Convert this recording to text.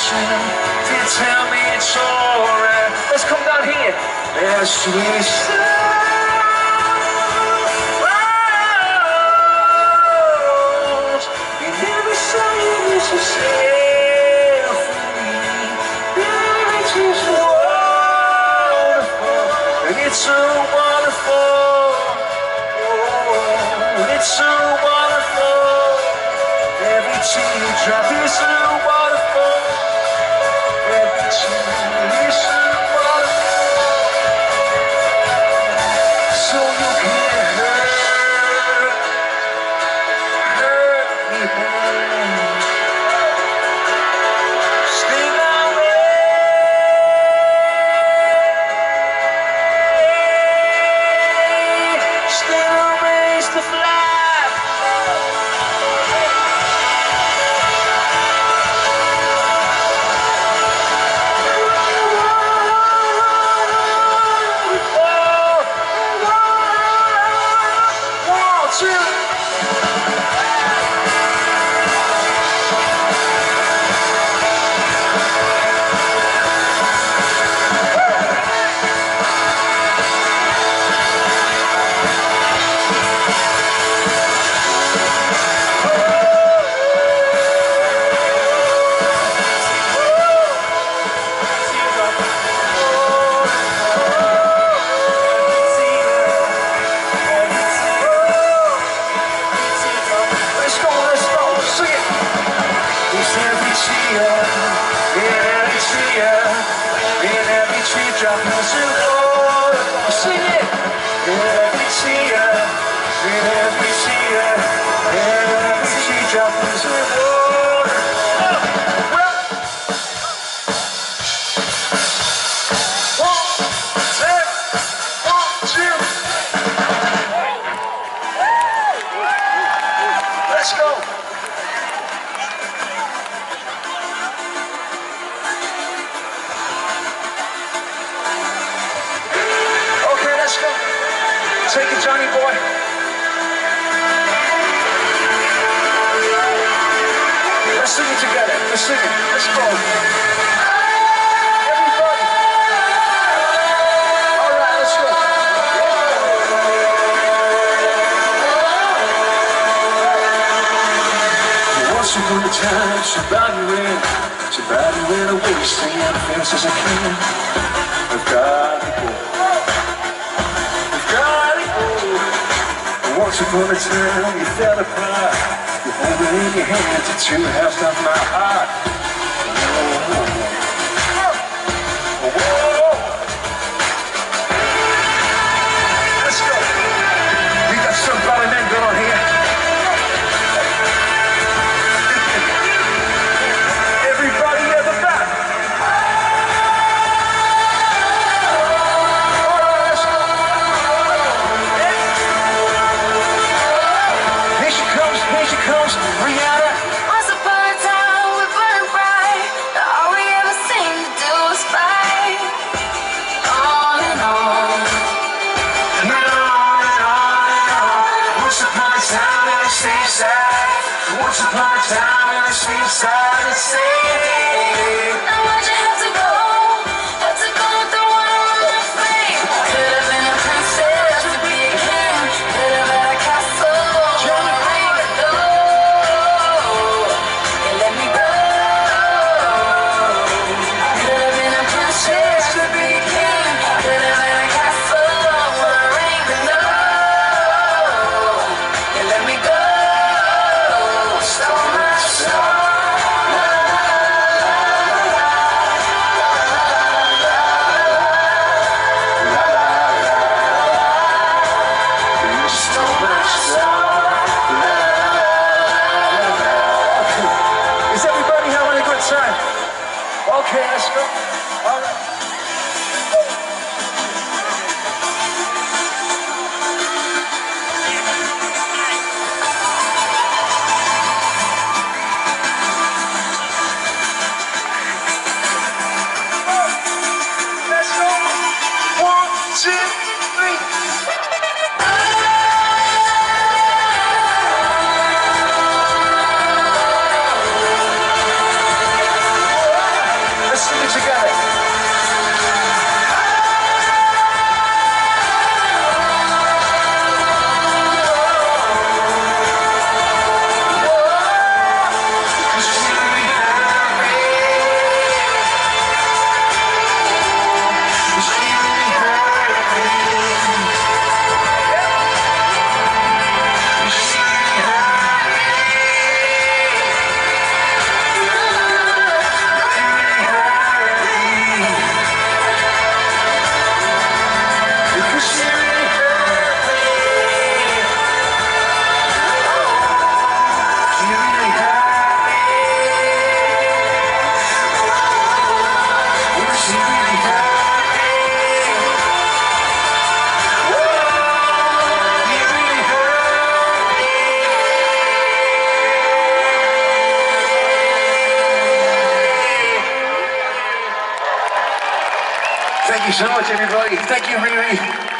sin. You tell me it's alright. Let's come down here. As we sound, you never saw you as yourself free. It's just wonderful, and it's so wonderful. Oh, it's so wonderful. Every teardrop is so wonderful. Every tear is so wonderful. So you can't hurt me more. Stay my way. Still raise the flag. Let's go. Okay, let's go. Take it, Johnny boy. Let's sing it together. Let's sing it. Let's go. Everybody. All right, let's go. Once upon a time, somebody ran away, saying as fast as I can. I've got to go. I've got to go. And once upon a time, you fell apart. You hold it in your hands, it's two halves of my heart. Let's go. We got somebody men going on here. Everybody at the back. Here she comes, Rihanna. Once upon a time we burned bright. All we ever seemed to do was fight. On and on. And on and on and on. Once upon a time in the same side. Once upon a time in the same side. Let's say Now why'd you have to go? Have to go through all the fame. Could have been a princess to be a king. Could have had a castle or a ring. But no, you let me go. Could have been a princess to be a king. Could have had a castle or a ring. But no, you let me go. Stole my soul. Thank you so much, everybody. Thank you, Riri.